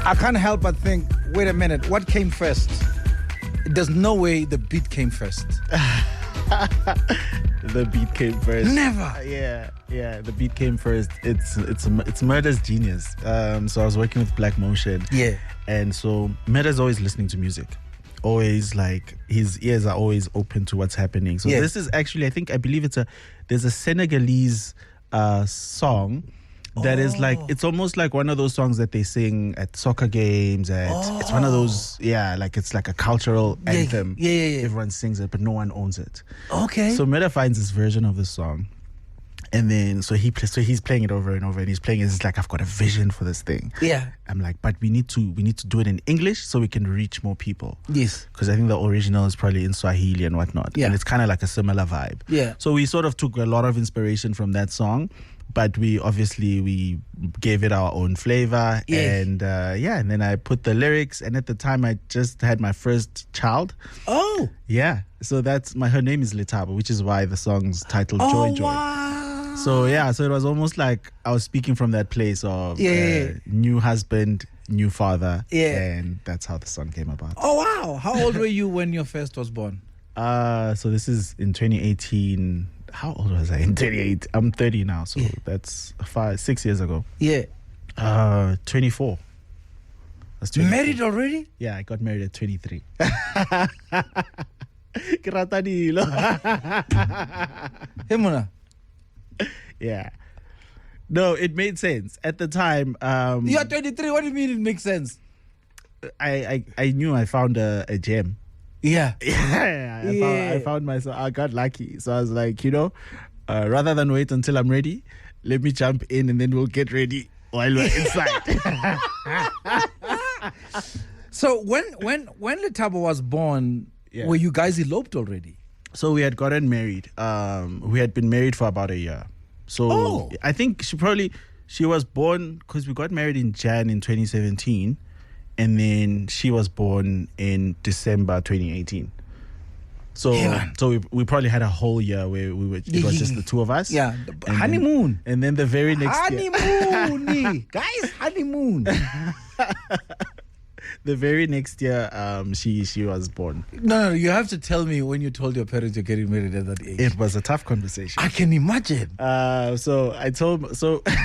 I can't help but think, wait a minute, what came first? There's no way the beat came first. The beat came first. Never. Yeah. The beat came first. It's Murder's genius. So I was working with Black Motion. Yeah. And so Murder's always listening to music. Always, like, his ears are always open to what's happening. So this is actually, I believe there's a Senegalese song that is like, it's almost like one of those songs that they sing at soccer games. It's one of those, like, it's like a cultural anthem. Yeah. Everyone sings it, but no one owns it. Okay. So Murder finds this version of the song. And then, so he's playing it over and over, and he's playing it. It's like, I've got a vision for this thing. Yeah. I'm like, but we need to do it in English so we can reach more people. Yes. Because I think the original is probably in Swahili and whatnot. Yeah. And it's kind of like a similar vibe. Yeah. So we sort of took a lot of inspiration from that song, but we gave it our own flavor. Yeah. And and then I put the lyrics. And at the time, I just had my first child. Oh. Yeah. So her name is Letaba, which is why the song's titled Joy Joy. Wow. So it was almost like I was speaking from that place of new husband, new father, and that's how the song came about. Oh wow! How old were you when your first was born? So this is in 2018. How old was I in 2018? I'm 30 now, so that's 6 years ago. Yeah. 24. That's 24. Married already? Yeah, I got married at 23. Hey, Mona. Yeah. No, it made sense. At the time... You're 23. What do you mean it makes sense? I knew I found a gem. Yeah. I found myself... I got lucky. So I was like, rather than wait until I'm ready, let me jump in and then we'll get ready while we're inside. So when Letaba was born, were you guys eloped already? So we had gotten married. We had been married for about a year. So I think she was born because we got married in Jan in 2017, and then she was born in December 2018. So we probably had a whole year where it was just the two of us. Yeah, honeymoon. And then the very next year, honeymoon, guys, honeymoon. The very next year, she was born. No, you have to tell me when you told your parents you're getting married at that age. It was a tough conversation. I can imagine. So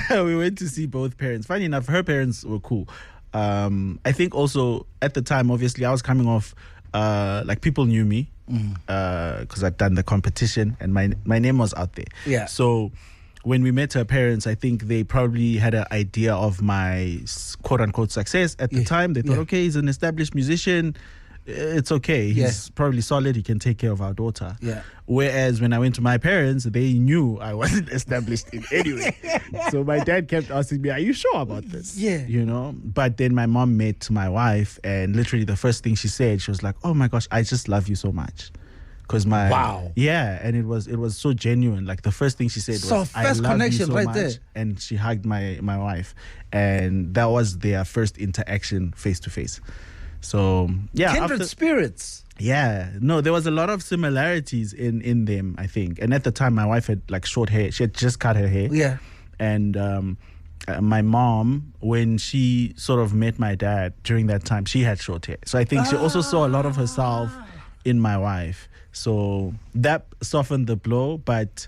we went to see both parents. Funny enough, her parents were cool. I think also at the time, obviously, I was coming off, like, people knew me because I'd done the competition and my name was out there. Yeah. So when we met her parents, I think they probably had an idea of my quote-unquote success at the time. They thought, okay, he's an established musician. It's okay. He's probably solid. He can take care of our daughter. Yeah. Whereas when I went to my parents, they knew I wasn't established in any way. So my dad kept asking me, are you sure about this? Yeah. But then my mom met my wife, and literally the first thing she said, she was like, oh my gosh, I just love you so much. Because and it was so genuine. Like, the first thing she said was, I love connection you so right much. there. And she hugged my wife, and that was their first interaction face to face. So kindred spirits. Yeah, no, there was a lot of similarities in them, I think. And at the time, my wife had like short hair. She had just cut her hair. Yeah, and my mom, when she sort of met my dad during that time, she had short hair. So I think she also saw a lot of herself in my wife. So that softened the blow, but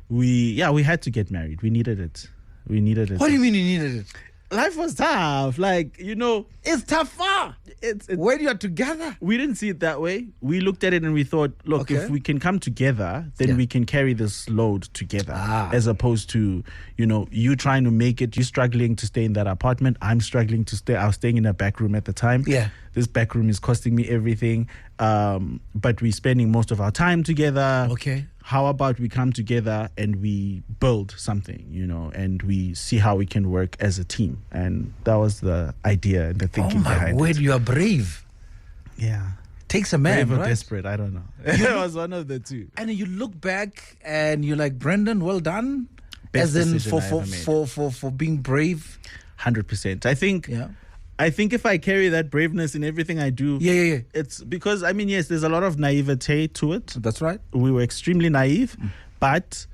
we had to get married. We needed it. What do you mean you needed it? Life was tough. Like, it's tougher. It's when you're together. We didn't see it that way. We looked at it and we thought, look, if we can come together, then we can carry this load together. As opposed to, you trying to make it, you struggling to stay in that apartment. I'm struggling to stay. I was staying in a back room at the time. Yeah. This back room is costing me everything. But we're spending most of our time together. Okay. How about we come together and we build something, and we see how we can work as a team. And that was the idea and the thinking behind it. Oh my word, you are brave. Yeah. Takes a man, brave or right? desperate, I don't know. It was one of the two. And you look back and you're like, Brenden, well done. Best as in for being brave. 100%. I think if I carry that braveness in everything I do, it's because, yes, there's a lot of naivete to it. That's right. We were extremely naive, but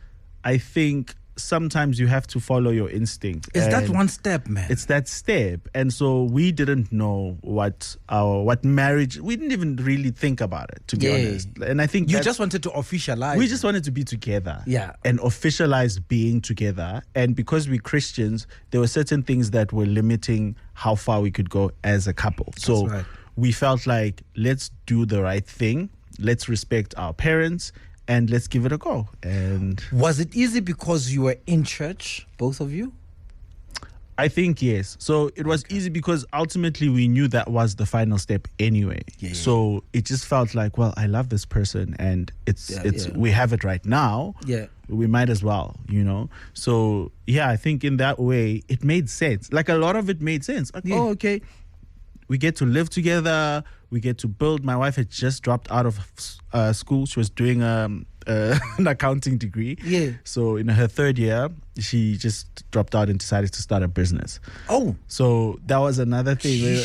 I think sometimes you have to follow your instinct. It's that one step, man. It's that step. And so we didn't know what marriage, we didn't even really think about it, to be honest. And I think you just wanted to officialize. We just wanted to be together. Yeah. And officialize being together. And because we're Christians, there were certain things that were limiting how far we could go as a couple. So we felt like, let's do the right thing. Let's respect our parents. And let's give it a go. And was it easy because you were in church, both of you? I think yes. So it was easy because ultimately we knew that was the final step anyway. So it just felt like, well, I love this person and we have it right now. Yeah. We might as well, So yeah, I think in that way it made sense. Like a lot of it made sense. Like, oh, okay. We get to live together. We get to build. My wife had just dropped out of school. She was doing an accounting degree. Yeah. So in her third year, she just dropped out and decided to start a business. Oh. So that was another thing.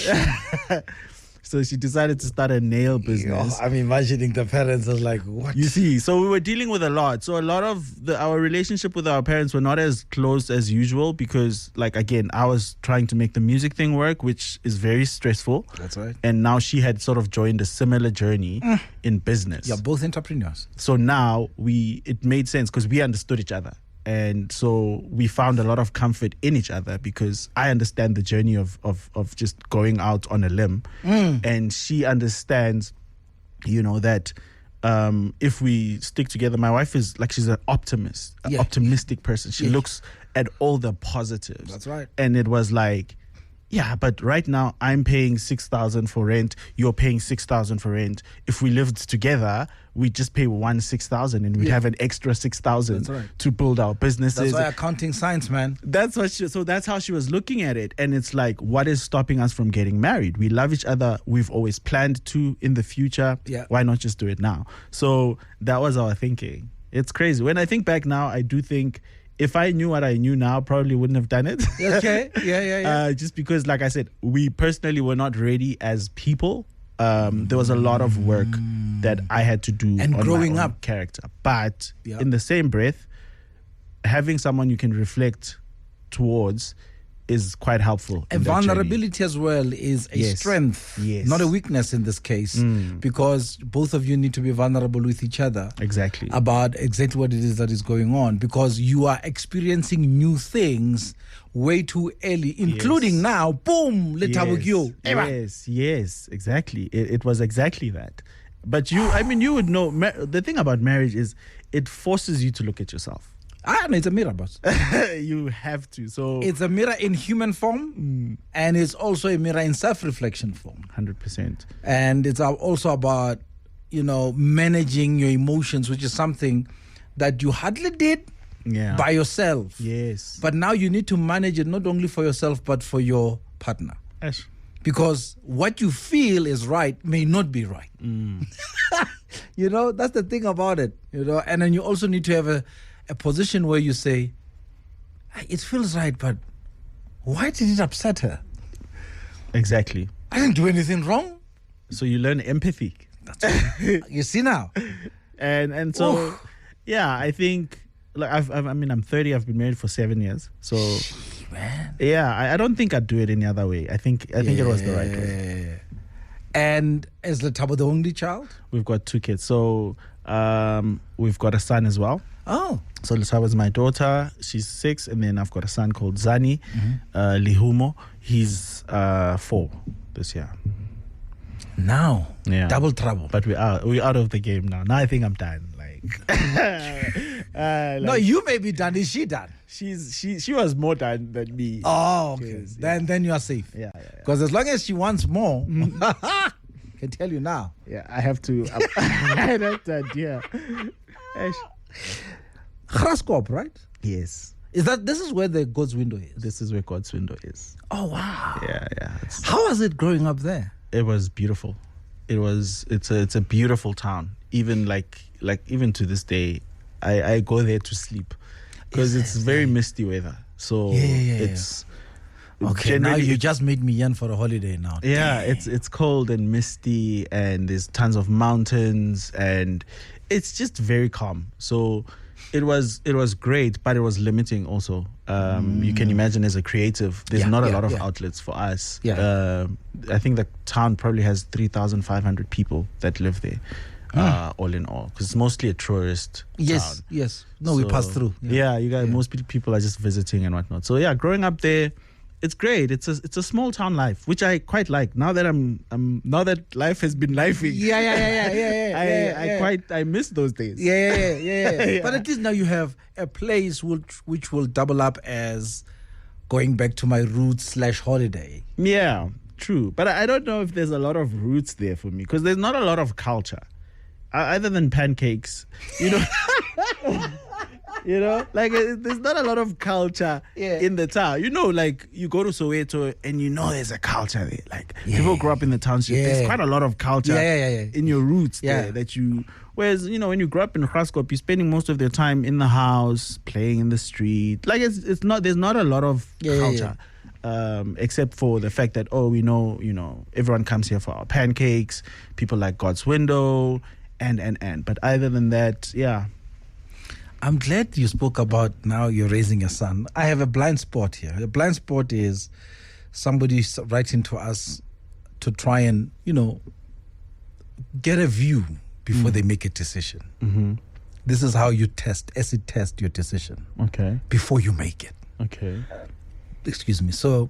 So she decided to start a nail business. I'm imagining the parents are like, what? You see, so we were dealing with a lot. So a lot of our relationship with our parents were not as close as usual because, like, again, I was trying to make the music thing work, which is very stressful. That's right. And now she had sort of joined a similar journey in business. You're both entrepreneurs. So now it made sense because we understood each other. And so we found a lot of comfort in each other because I understand the journey of just going out on a limb. And she understands, that if we stick together, my wife is like, she's an optimist, an optimistic person. She looks at all the positives. That's right. And it was like, yeah, but right now I'm paying 6,000 for rent. You're paying 6,000 for rent. If we lived together, we'd just pay 6,000 and we'd have an extra 6,000 to build our businesses. That's why accounting science, man. That's how she was looking at it. And it's like, what is stopping us from getting married? We love each other. We've always planned to in the future. Yeah. Why not just do it now? So that was our thinking. It's crazy. When I think back now, I do think, if I knew what I knew now, probably wouldn't have done it. Okay. Yeah. Just because, like I said, we personally were not ready as people. There was a lot of work that I had to do and on growing my own up character. But in the same breath, having someone you can reflect towards is quite helpful. And vulnerability as well is a strength, not a weakness in this case, because both of you need to be vulnerable with each other. Exactly. About exactly what it is that is going on, because you are experiencing new things way too early, including now, boom, Yes, exactly. It was exactly that. But you would know, the thing about marriage is it forces you to look at yourself. No, it's a mirror, boss. You have to. So it's a mirror in human form, and it's also a mirror in self-reflection form. 100%. And it's also about, managing your emotions, which is something that you hardly did by yourself. Yes. But now you need to manage it not only for yourself, but for your partner. Yes. Because what you feel is right may not be right. That's the thing about it. And then you also need to have a position where you say, it feels right, but why did it upset her? Exactly. I didn't do anything wrong. So you learn empathy. That's right. You see now. And so, I think, like I'm 30. I've been married for 7 years. So, man. I don't think I'd do it any other way. I think it was the right way. And is Letabo the only child? We've got 2 kids. So we've got a son as well. Oh. So Letabo is my daughter. She's 6. And then I've got a son called Zani, Lihumo. He's 4 this year. Now, double trouble. But we're out of the game now. Now I think I'm done. No, you may be done. Is she done? She was more done than me. Oh, okay. Then you are safe. Yeah. Because as long as she wants more, I can tell you now. Yeah, I have to. I have to adhere. Graskop, right? Yes. This is where the God's window is? This is where God's window is. Oh, wow. Yeah. How was it growing up there? It was beautiful. It's a beautiful town. Even even to this day, I go there to sleep because it's very misty weather. So it's okay. Now you just made me yearn for a holiday now. Yeah, it's cold and misty, and there's tons of mountains, and it's just very calm. So it was great, but it was limiting also. You can imagine as a creative, there's not a lot of outlets for us. I think the town probably has 3,500 people that live there. All in all, because it's mostly a tourist town. Yes. No, we pass through. You guys, most people are just visiting and whatnot. So yeah, growing up there, it's great. It's a small town life, which I quite like. Now that now that life has been lifing. I miss those days. Yeah. But at least now you have a place which will double up as going back to my roots / holiday. Yeah, true. But I don't know if there's a lot of roots there for me, because there's not a lot of culture. Other than pancakes, you know, like there's not a lot of culture in the town. You know, like you go to Soweto and you know there's a culture there. Like people grow up in the township. There's quite a lot of culture in your roots there that you. Whereas when you grow up in Graskop, you're spending most of your time in the house, playing in the street. Like it's not. There's not a lot of culture. Except for the fact that we know everyone comes here for our pancakes. People like God's Window. And but other than that, I'm glad you spoke about now you're raising a son. I have a blind spot here. The blind spot is somebody writing to us to try and get a view before they make a decision. Mm-hmm. This is how you acid test your decision. Okay. Before you make it. Okay. Excuse me. So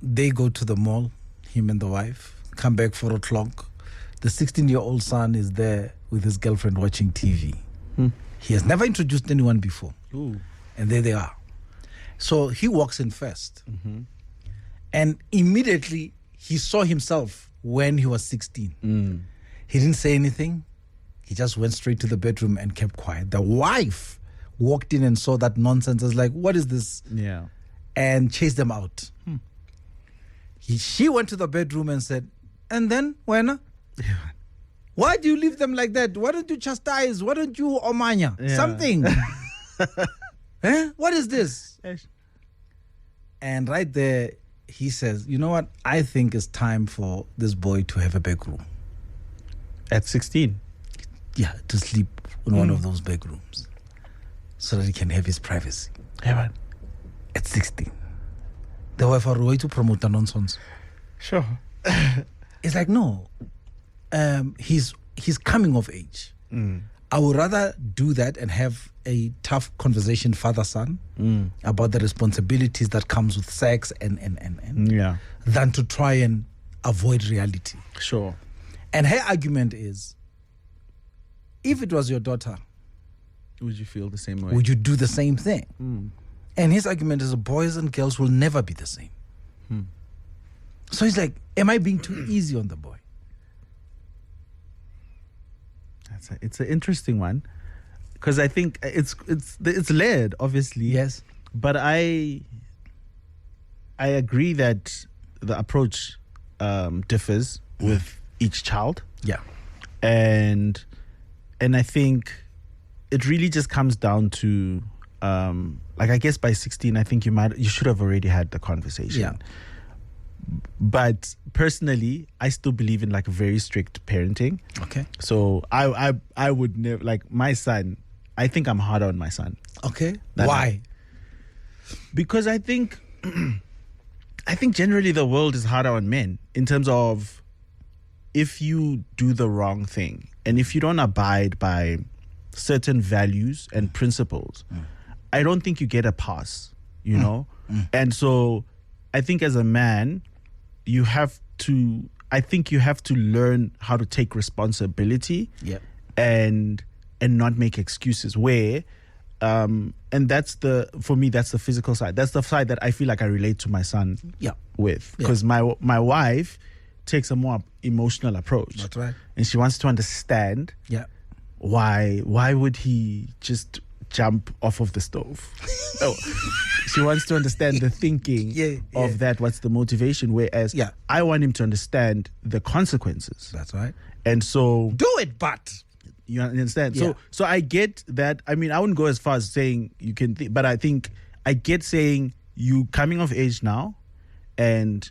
they go to the mall, him and the wife, come back 4 o'clock. The 16-year-old son is there with his girlfriend watching TV. He has never introduced anyone before. Ooh. And there they are. So he walks in first. Mm-hmm. And immediately he saw himself when he was 16. He didn't say anything. He just went straight to the bedroom and kept quiet. The wife walked in and saw that nonsense. Was like, what is this? Yeah. And chased them out. She went to the bedroom and said, and then, Wena? Why do you leave them like that? Why don't you chastise? Why don't you omanya? Something. What is this? And right there, he says, you know what? I think it's time for this boy to have a back room. At 16? Yeah, to sleep in one of those back rooms so that he can have his privacy. Yeah, man. At 16. The wife are way to promote the nonsense. Sure. It's like, no. He's coming of age. I would rather do that and have a tough conversation, father-son, about the responsibilities that comes with sex and than to try and avoid reality. Sure. And her argument is, if it was your daughter, would you feel the same way? Would you do the same thing? And his argument is, boys and girls will never be the same. So he's like, am I being too easy on the boy? It's an interesting one, because I think it's layered, obviously. Yes, but I agree that the approach differs with each child. Yeah, and I think it really just comes down to like, I guess by 16, I think you should have already had the conversation. Yeah. But personally, I still believe in like very strict parenting. Okay. So I would never, like, my son, I think I'm harder on my son. Okay. Why? Because I think generally the world is harder on men in terms of, if you do the wrong thing and if you don't abide by certain values and principles, I don't think you get a pass, you know? And so I think as a man, you have to learn how to take responsibility and not make excuses where and that's for me that's the physical side. That's the side that I feel like I relate to my son with, because my wife takes a more emotional approach. That's right. And she wants to understand why would he just jump off of the stove. She wants to understand the thinking of that. What's the motivation? Whereas I want him to understand the consequences. That's right. And so do it, but you understand. So I get that. I mean, I wouldn't go as far as saying you can, but I think I get saying you coming of age now, and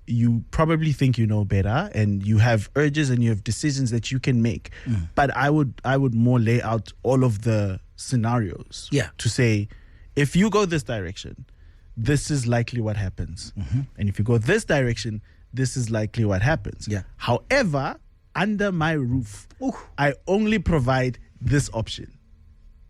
you probably think you know better, and you have urges and you have decisions that you can make. But I would more lay out all of the scenarios. Yeah. To say, if you go this direction, this is likely what happens. And if you go this direction, this is likely what happens. Yeah. However, under my roof, I only provide this option.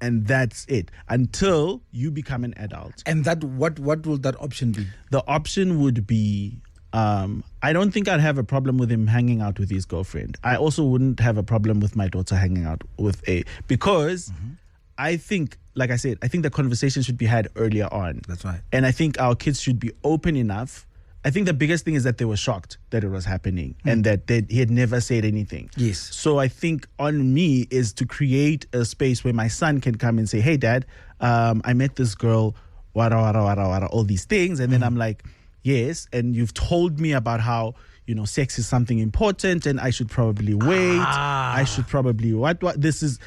And that's it until you become an adult. And that what will that option be? The option would be, I don't think I'd have a problem with him hanging out with his girlfriend. I also wouldn't have a problem with my daughter hanging out with because I think, like I said, I think the conversation should be had earlier on. That's right. And I think our kids should be open enough. I think the biggest thing is that they were shocked that it was happening and that he had never said anything. Yes. So I think on me is to create a space where my son can come and say, hey, Dad, I met this girl, all these things. And then I'm like, yes. And you've told me about how, sex is something important and I should probably wait. I should probably what this is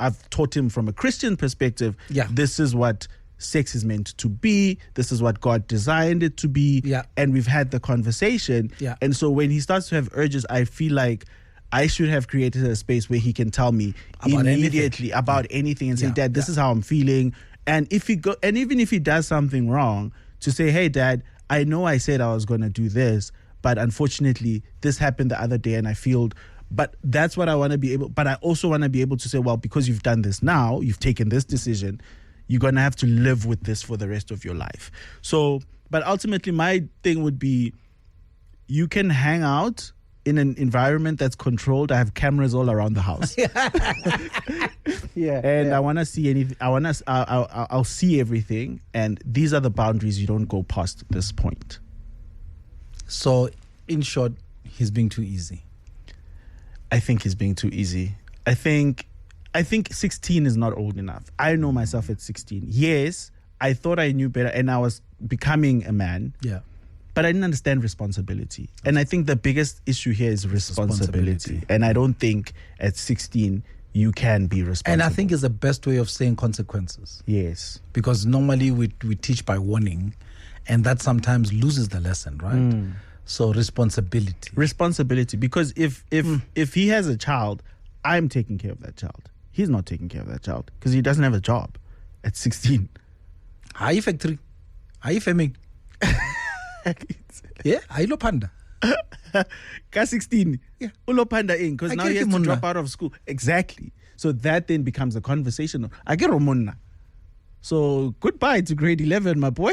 I've taught him from a Christian perspective. Yeah. This is what sex is meant to be. This is what God designed it to be. Yeah. And we've had the conversation. Yeah. And so when he starts to have urges, I feel like I should have created a space where he can tell me about immediately about anything and say, Dad, this is how I'm feeling. And even if he does something wrong, to say, hey, Dad, I know I said I was going to do this, but unfortunately this happened the other day and I feel, but that's what I want to be able, but I also want to be able to say, well, because you've done this now, you've taken this decision, you're going to have to live with this for the rest of your life. So, but ultimately my thing would be, you can hang out in an environment that's controlled. I have cameras all around the house. I want to see anything. I'll see everything. And these are the boundaries. You don't go past this point. So, in short, he's being too easy. I think he's being too easy. I think 16 is not old enough. I know myself at 16. Yes, I thought I knew better and I was becoming a man. Yeah. But I didn't understand responsibility. And I think the biggest issue here is responsibility. And I don't think at 16 you can be responsible. And I think it's the best way of saying consequences. Yes. Because normally we teach by warning, and that sometimes loses the lesson, right? So responsibility. Because if he has a child, I'm taking care of that child. He's not taking care of that child because he doesn't have a job at 16. Are you factory? Are you farming? Yeah, are you panda? Ka 16. Yeah. Ulo panda in because now he has to drop out of school. Exactly. So that then becomes a conversation. I get Romona. So goodbye to grade 11, my boy.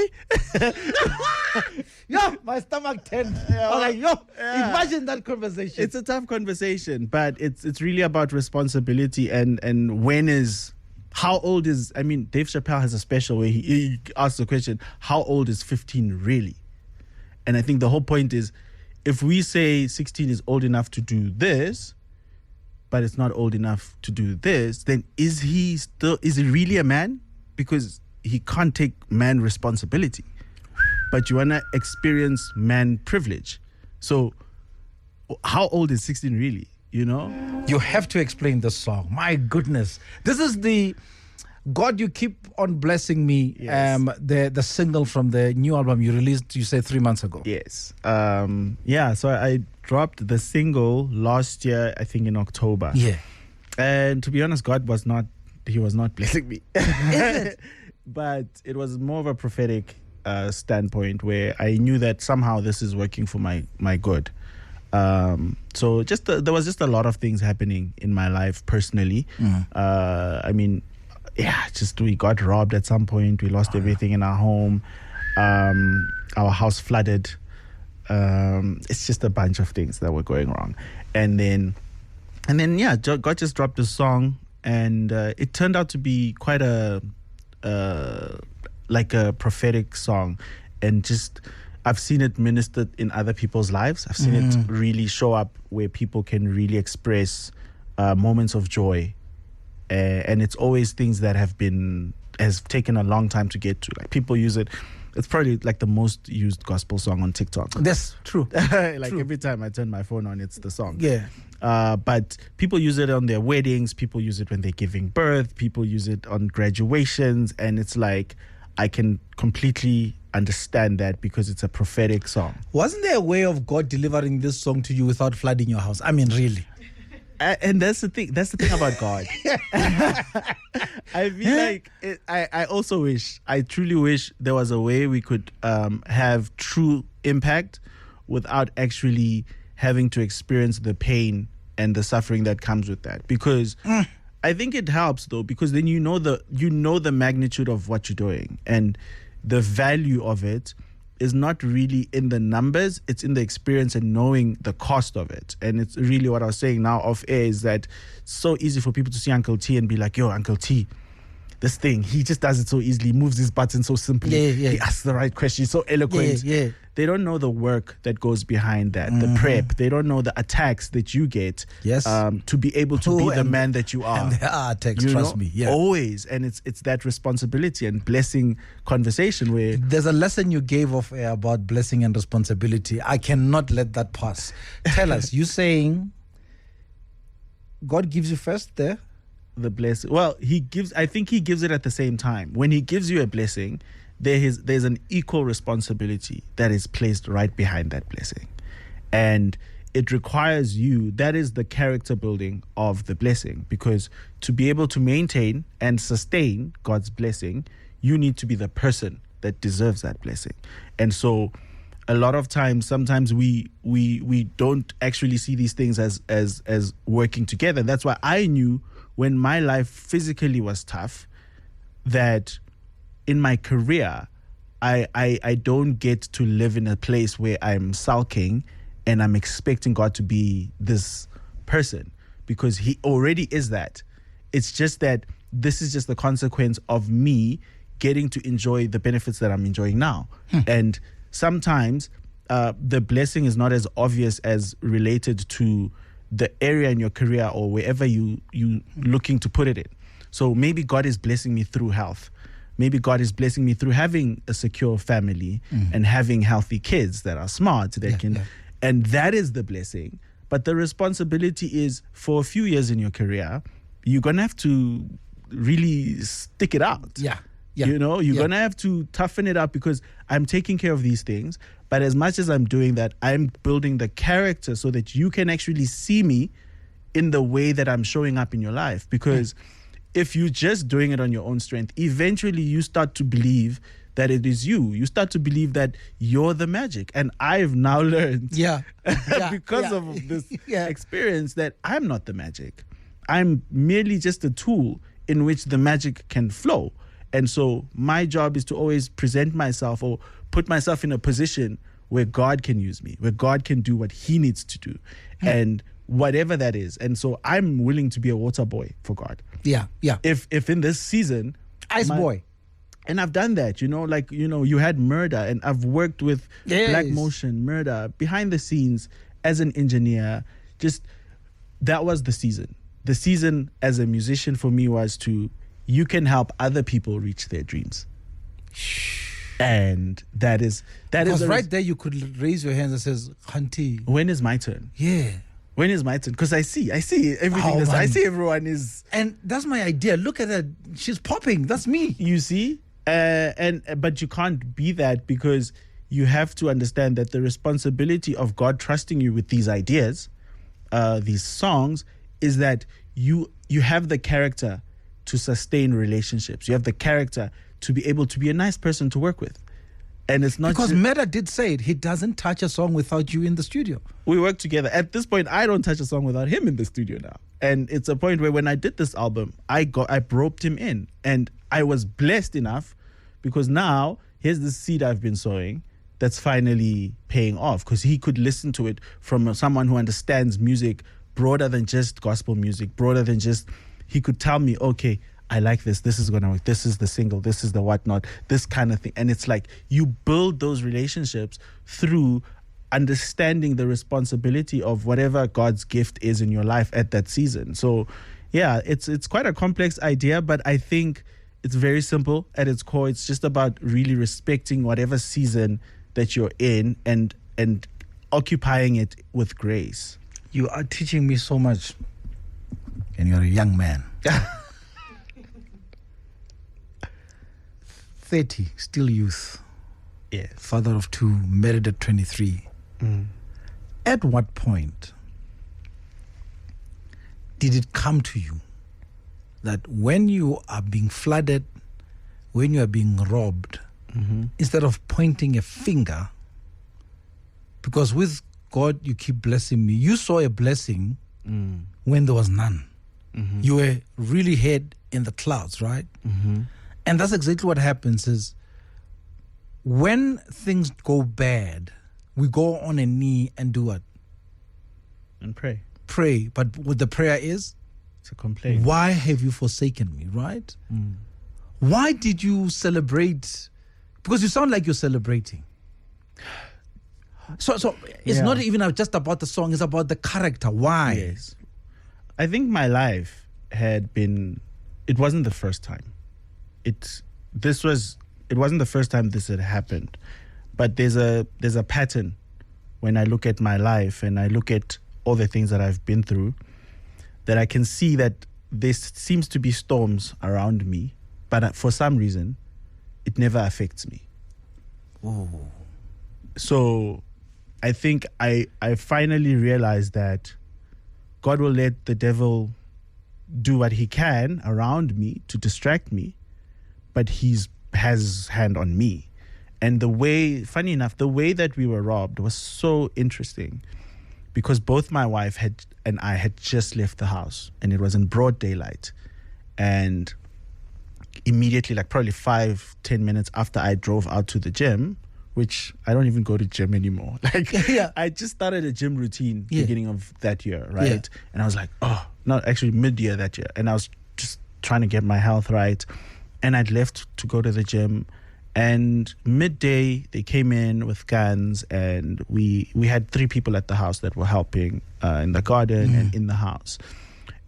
Yo, my stomach turned. Imagine that conversation. It's a tough conversation, but it's really about responsibility and when is, how old is, I mean, Dave Chappelle has a special where he asks the question, how old is 15 really? And I think the whole point is, if we say 16 is old enough to do this, but it's not old enough to do this, then is he really a man? Because he can't take man responsibility. But you want to experience man privilege. So how old is 16 really? You have to explain this song. My goodness. This is the God You Keep On Blessing Me, yes. The single from the new album you released, you said 3 months ago. Yes. So I dropped the single last year, I think in October. Yeah. And to be honest, he was not blessing me. Is it? But it was more of a prophetic standpoint where I knew that somehow this is working for my good. So there was just a lot of things happening in my life personally. We got robbed at some point. We lost everything in our home. Our house flooded. It's just a bunch of things that were going wrong. And then God just dropped a song, and it turned out to be quite a prophetic song, and just I've seen it ministered in other people's lives. I've seen it really show up where people can really express moments of joy, and it's always things that has taken a long time to get to. Like people use it. It's probably like the most used gospel song on TikTok. That's true. True. Every time I turn my phone on, it's the song. Yeah. But people use it on their weddings. People use it when they're giving birth. People use it on graduations. And it's like, I can completely understand that because it's a prophetic song. Wasn't there a way of God delivering this song to you without flooding your house? I mean, really? And that's the thing. That's the thing about God. I feel like I also wish, I truly wish there was a way we could have true impact without actually having to experience the pain and the suffering that comes with that. Because I think it helps though, because then you know the magnitude of what you're doing, and the value of it is not really in the numbers, it's in the experience and knowing the cost of it. And it's really what I was saying now off air, is that it's so easy for people to see Uncle T and be like, yo, Uncle T, this thing, he just does it so easily, he moves his buttons so simply, he asks the right question, he's so eloquent. They don't know the work that goes behind that, the prep. They don't know the attacks that you get to be able to be the man that you are. And there are attacks, trust me. Yeah. Always. And it's that responsibility and blessing conversation where... There's a lesson you gave off air about blessing and responsibility. I cannot let that pass. Tell us, you saying God gives you first there? The blessing. Well, I think he gives it at the same time. When he gives you a blessing, there's an equal responsibility that is placed right behind that blessing. And it requires you, that is the character building of the blessing, because to be able to maintain and sustain God's blessing, you need to be the person that deserves that blessing. And so a lot of times, sometimes we don't actually see these things as working together. That's why I knew when my life physically was tough that in my career, I don't get to live in a place where I'm sulking and I'm expecting God to be this person, because he already is that. It's just that this is just the consequence of me getting to enjoy the benefits that I'm enjoying now. And sometimes the blessing is not as obvious as related to the area in your career or wherever you looking to put it in. So maybe God is blessing me through health. Maybe God is blessing me through having a secure family and having healthy kids that are smart, and that is the blessing. But the responsibility is, for a few years in your career, you're going to have to really stick it out. You're going to have to toughen it up, because I'm taking care of these things. But as much as I'm doing that, I'm building the character so that you can actually see me in the way that I'm showing up in your life. Because if you're just doing it on your own strength, eventually you start to believe that it is you. You start to believe that you're the magic. And I've now learned because of this experience that I'm not the magic. I'm merely just a tool in which the magic can flow. And so my job is to always present myself or put myself in a position where God can use me, where God can do what he needs to do, and whatever that is. And so I'm willing to be a water boy for God. If in this season, ice boy. And I've done that, you had Murder, and I've worked with Black Motion, Murder, behind the scenes as an engineer. Just, that was the season. The season as a musician for me was you can help other people reach their dreams. And that is because right there you could raise your hands and says, Hunty, when is my turn? When is my turn? Because I see everything. I see everyone is, and that's my idea. Look at her, she's popping. That's me. You see, but you can't be that, because you have to understand that the responsibility of God trusting you with these ideas, these songs, is that you have the character to sustain relationships. You have the character to be able to be a nice person to work with. And it's not because Meta did say it. He doesn't touch a song without you in the studio. We work together. At this point, I don't touch a song without him in the studio now. And it's a point where when I did this album, I roped him in, and I was blessed enough, because now here's the seed I've been sowing that's finally paying off, because he could listen to it from someone who understands music broader than just gospel music, broader than just, he could tell me, okay, I like this is going to work, this is the single, this is the whatnot, this kind of thing. And it's like you build those relationships through understanding the responsibility of whatever God's gift is in your life at that season. So yeah, it's quite a complex idea, but I think it's very simple at its core. It's just about really respecting whatever season that you're in and occupying it with grace. You are teaching me so much, and you're a young man. 30, still youth. Yes. Father of 2, married at 23. At what point did it come to you that when you are being flooded, when you are being robbed, instead of pointing a finger, because with God you keep blessing me, you saw a blessing when there was none. You were really head in the clouds, right? And that's exactly what happens is when things go bad, we go on a knee and do what? And pray. Pray. But what the prayer is? It's a complaint. Why have you forsaken me, right? Why did you celebrate? Because you sound like you're celebrating. So it's not even just about the song, it's about the character. Why? Yes. I think my life had been, it wasn't the first time. It wasn't the first time this had happened. But there's a pattern when I look at my life and I look at all the things that I've been through, that I can see that there seems to be storms around me, but for some reason, it never affects me. Oh. So I think I finally realized that God will let the devil do what he can around me to distract me, but has his hand on me. And funny enough, the way that we were robbed was so interesting because both my wife and I had just left the house and it was in broad daylight. And immediately, like probably 5-10 minutes after I drove out to the gym, which I don't even go to gym anymore. I just started a gym routine beginning of that year, right? Yeah. And I was like, actually mid-year that year. And I was just trying to get my health right. And I'd left to go to the gym. And midday, they came in with guns, and we had 3 people at the house that were helping in the garden and in the house.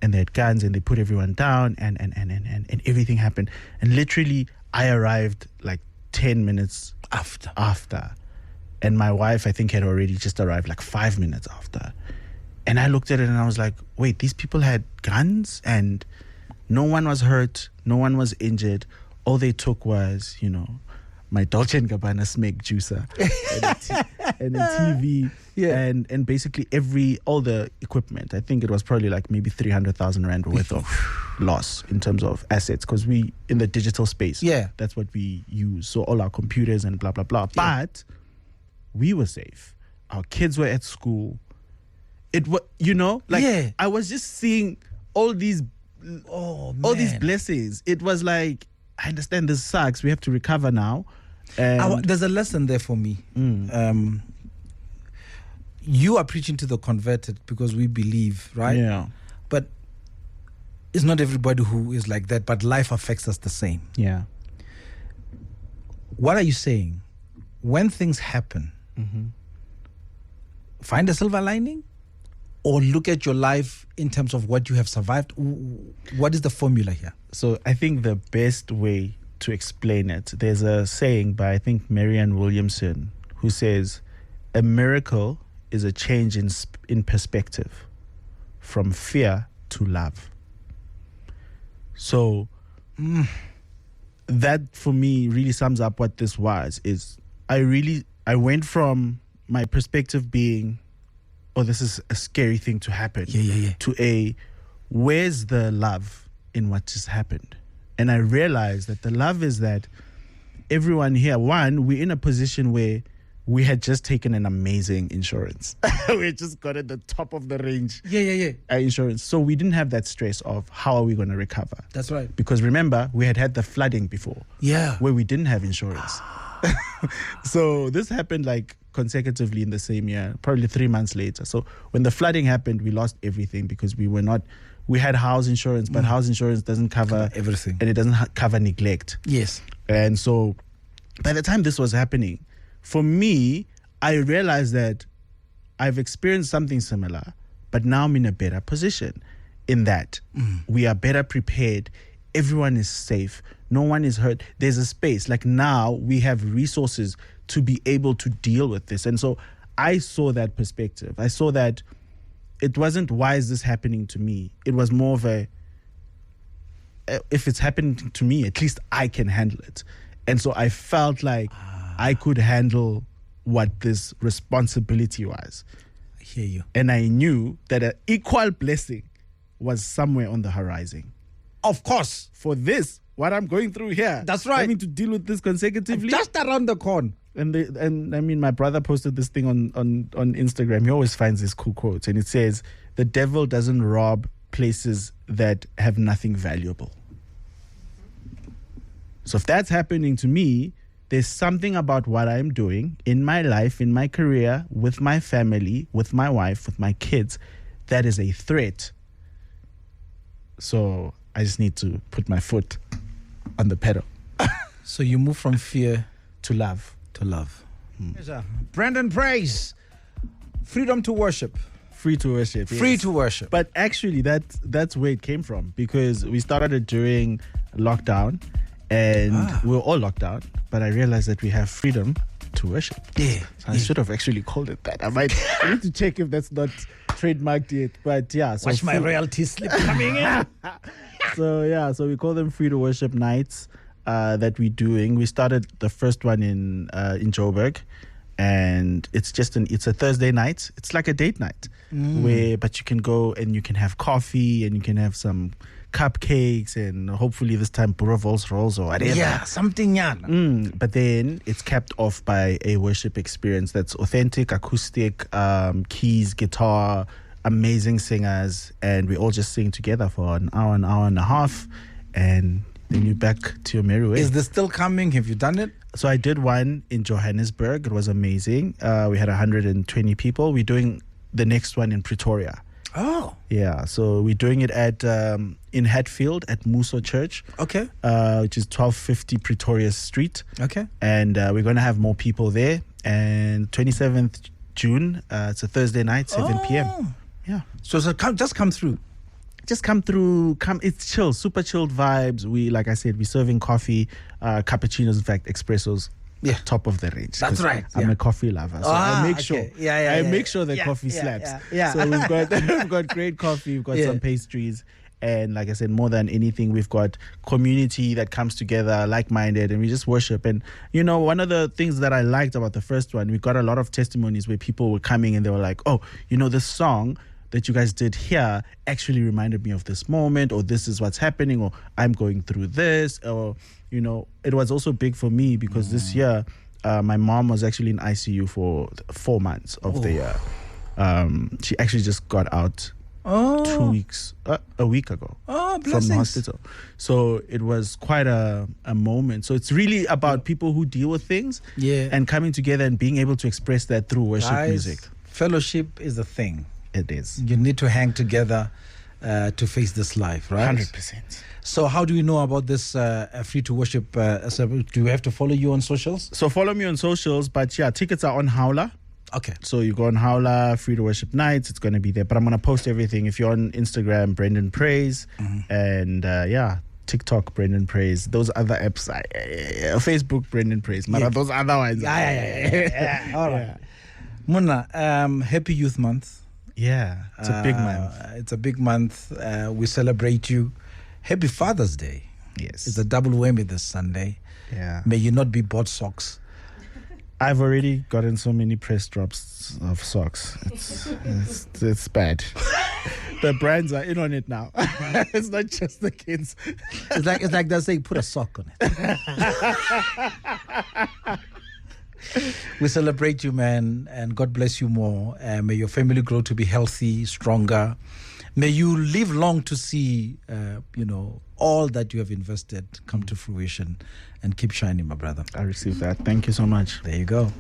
And they had guns, and they put everyone down, and everything happened. And literally, I arrived like 10 minutes after. And my wife, I think, had already just arrived like 5 minutes after. And I looked at it, and I was like, wait, these people had guns, and no one was hurt, no one was injured. All they took was, my Dolce & Gabbana Smeg juicer and a TV and basically all the equipment. I think it was probably like maybe 300,000 Rand worth of loss in terms of assets because we, in the digital space, that's what we use. So all our computers and blah, blah, blah. Yeah. But we were safe. Our kids were at school. It was, I was just seeing all these blessings. It was like, I understand this sucks. We have to recover now. There's a lesson there for me. You are preaching to the converted because we believe, right? Yeah. But it's not everybody who is like that, but life affects us the same. Yeah. What are you saying? When things happen, find a silver lining or look at your life in terms of what you have survived? What is the formula here? So I think the best way to explain it, there's a saying by, I think, Marianne Williamson, who says, a miracle is a change in perspective from fear to love. So that for me really sums up what this was, is I went from my perspective being, this is a scary thing to happen, to where's the love in what just happened? And I realized that the love is that everyone here, one, we're in a position where we had just taken an amazing insurance. We had just got at the top of the range insurance. So we didn't have that stress of how are we going to recover. That's right. Because remember, we had the flooding before. Yeah. Where we didn't have insurance. So this happened like consecutively in the same year, probably 3 months later. So when the flooding happened, we lost everything because we had house insurance, but house insurance doesn't cover everything. And it doesn't cover neglect. Yes. And so by the time this was happening, for me, I realized that I've experienced something similar, but now I'm in a better position in that we are better prepared. Everyone is safe. No one is hurt. There's a space. Like now we have resources to be able to deal with this. And so I saw that perspective. I saw that it wasn't, why is this happening to me? It was more of if it's happening to me, at least I can handle it. And so I felt like I could handle what this responsibility was. I hear you. And I knew that an equal blessing was somewhere on the horizon. Of course. For this, what I'm going through here. That's right. Having to deal with this consecutively. Just around the corner. And I mean, my brother posted this thing on Instagram. He always finds these cool quotes. And it says, the devil doesn't rob places that have nothing valuable. So if that's happening to me, there's something about what I'm doing in my life, in my career, with my family, with my wife, with my kids, that is a threat. So I just need to put my foot on the pedal. So you move from fear to love. to love. Brenden Praise, freedom to worship. Free to worship. Free yes. to worship. But actually, that's where it came from, because we started it during lockdown, and we were all locked out. But I realized that we have freedom to worship. Yeah. So I should have actually called it that. I need to check if that's not trademarked yet. But yeah. So watch my royalty slip coming in. So we call them free to worship nights that we're doing. We started the first one in Joburg. And it's a Thursday night. It's like a date night but you can go and you can have coffee and you can have some cupcakes and hopefully this time boerewors rolls or whatever. Yeah, something yana. But then it's capped off by a worship experience that's authentic, acoustic, keys, guitar, amazing singers, and we all just sing together for an hour and a half, and then you're back to your merry way. Is this still coming? Have you done it? So I did one in Johannesburg. It was amazing. We had 120 people. We're doing the next one in Pretoria. Oh. Yeah. So we're doing it at in Hatfield at Muso Church. Okay. Which is 1250 Pretoria Street. Okay. And we're going to have more people there. And 27th June, it's a Thursday night, 7 p.m. Yeah. So just come through. Just come through. It's chill, super chilled vibes. Like I said, we're serving coffee, cappuccinos, in fact, espressos. Yeah. Top of the range. That's right. I'm a coffee lover, so I make sure. I make sure that coffee slaps. Yeah. So we've got great coffee. We've got some pastries, and like I said, more than anything, we've got community that comes together, like-minded, and we just worship. And one of the things that I liked about the first one, we got a lot of testimonies where people were coming and they were like, "Oh, this song that you guys did here actually reminded me of this moment, or this is what's happening, or I'm going through this," or it was also big for me because this year my mom was actually in ICU for 4 months of the year. She actually just got out 2 weeks a week ago from the hospital. So it was quite a moment. So it's really about people who deal with things and coming together and being able to express that through worship music. Fellowship is a thing. It is. You need to hang together to face this life, right? 100%. So how do we know about this free to worship? Do we have to follow you on socials? So follow me on socials, but yeah, tickets are on Howler. Okay. So you go on Howler, free to worship nights, it's going to be there. But I'm going to post everything. If you're on Instagram, Brenden Praise, and TikTok, Brenden Praise. Those other apps, Facebook, Brenden Praise. Those other ones. Yeah. All right. Muna, happy Youth Month. Yeah, it's a big month. It's a big month. We celebrate you. Happy Father's Day. Yes. It's a double whammy this Sunday. Yeah. May you not be bought socks. I've already gotten so many press drops of socks. It's bad. The brands are in on it now. It's not just the kids. It's like they're saying, put a sock on it. We celebrate you, man, and God bless you more. May your family grow to be healthy, stronger. May you live long to see, all that you have invested come to fruition, and keep shining, my brother. I received that. Thank you so much. There you go.